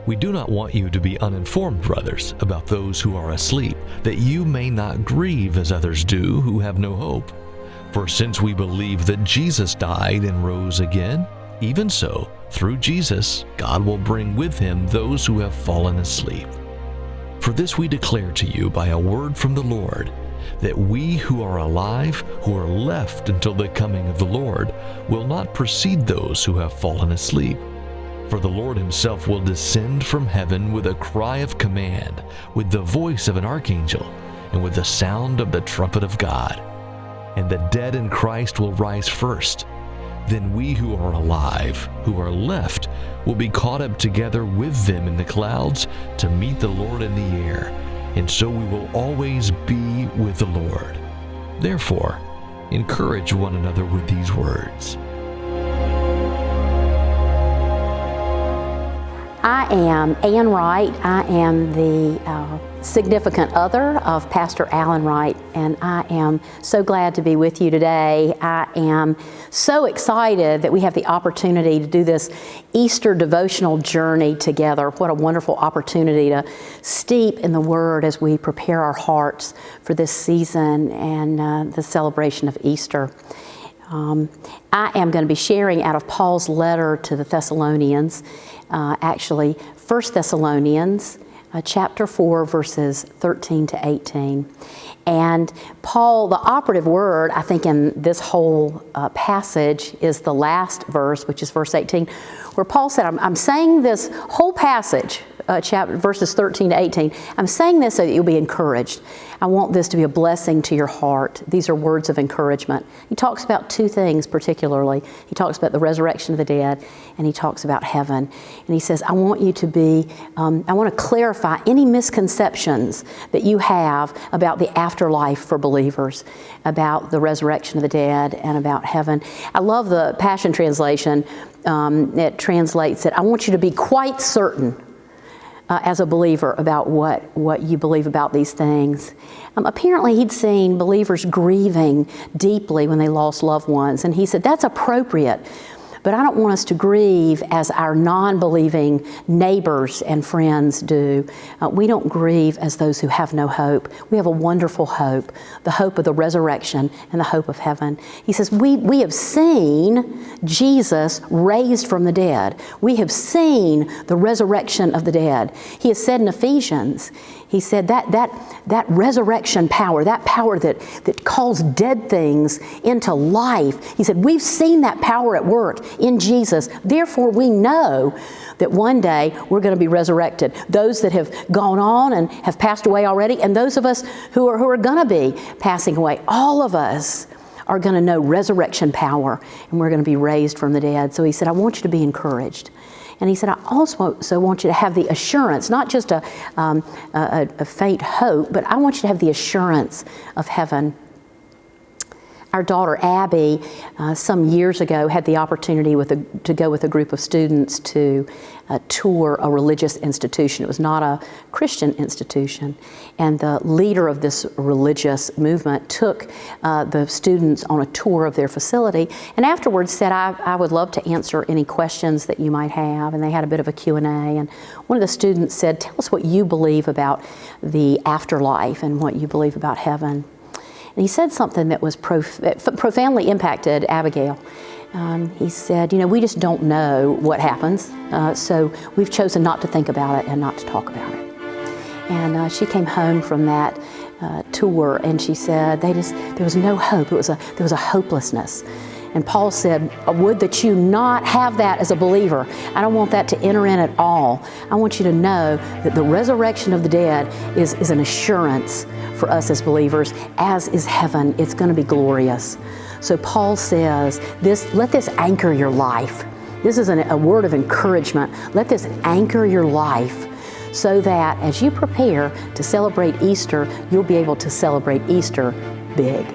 We do not want you to be uninformed, brothers, about those who are asleep, that you may not grieve as others do who have no hope. For since we believe that Jesus died and rose again, even so, through Jesus, God will bring with him those who have fallen asleep. For this we declare to you by a word from the Lord, that we who are alive, who are left until the coming of the Lord, will not precede those who have fallen asleep. For the Lord himself will descend from heaven with a cry of command, with the voice of an archangel, and with the sound of the trumpet of God. And the dead in Christ will rise first. Then we who are alive, who are left, will be caught up together with them in the clouds to meet the Lord in the air, and so we will always be with the Lord. Therefore, encourage one another with these words. I am Ann Wright. I am the significant other of Pastor Alan Wright, and I am so glad to be with you today. I am so excited that we have the opportunity to do this Easter devotional journey together. What a wonderful opportunity to steep in the Word as we prepare our hearts for this season and the celebration of Easter. I am going to be sharing out of Paul's letter to the Thessalonians, actually 1 Thessalonians chapter 4, verses 13 to 18. And Paul, the operative word, I think, in this whole passage is the last verse, which is verse 18, where Paul said, I'm saying this whole passage, chapter verses 13 to 18, I'm saying this so that you'll be encouraged. I want this to be a blessing to your heart. These are words of encouragement. He talks about two things particularly. He talks about the resurrection of the dead, and he talks about heaven. And he says, I want you to be, I want to clarify any misconceptions that you have about the afterlife for believers, about the resurrection of the dead and about heaven. I love the Passion Translation. It translates it, I want you to be quite certain as a believer about what you believe about these things. Apparently he'd seen believers grieving deeply when they lost loved ones, and he said, that's appropriate, but I don't want us to grieve as our non-believing neighbors and friends do. We don't grieve as those who have no hope. We have a wonderful hope, the hope of the resurrection and the hope of heaven. He says, we have seen Jesus raised from the dead. We have seen the resurrection of the dead. He has said in Ephesians, he said that resurrection power, that power that calls dead things into life, he said, we've seen that power at work in Jesus. Therefore, we know that one day we're going to be resurrected. Those that have gone on and have passed away already, and those of us who are going to be passing away, all of us are going to know resurrection power, and we're going to be raised from the dead. So he said, I want you to be encouraged. And he said, I also want you to have the assurance, not just a faint hope, but I want you to have the assurance of heaven. Our daughter Abby, some years ago, had the opportunity to go with a group of students to tour a religious institution. It was not a Christian institution. And the leader of this religious movement took the students on a tour of their facility, and afterwards said, I would love to answer any questions that you might have. And they had a bit of a Q&A. And one of the students said, tell us what you believe about the afterlife and what you believe about heaven. And he said something that was profoundly impacted Abigail. He said, we just don't know what happens, so we've chosen not to think about it and not to talk about it. And she came home from that tour, and she said, there was no hope. There was a hopelessness. And Paul said, would that you not have that as a believer. I don't want that to enter in at all. I want you to know that the resurrection of the dead is an assurance for us as believers, as is heaven. It's going to be glorious. So Paul says, let this anchor your life. This is a word of encouragement. Let this anchor your life so that as you prepare to celebrate Easter, you'll be able to celebrate Easter big.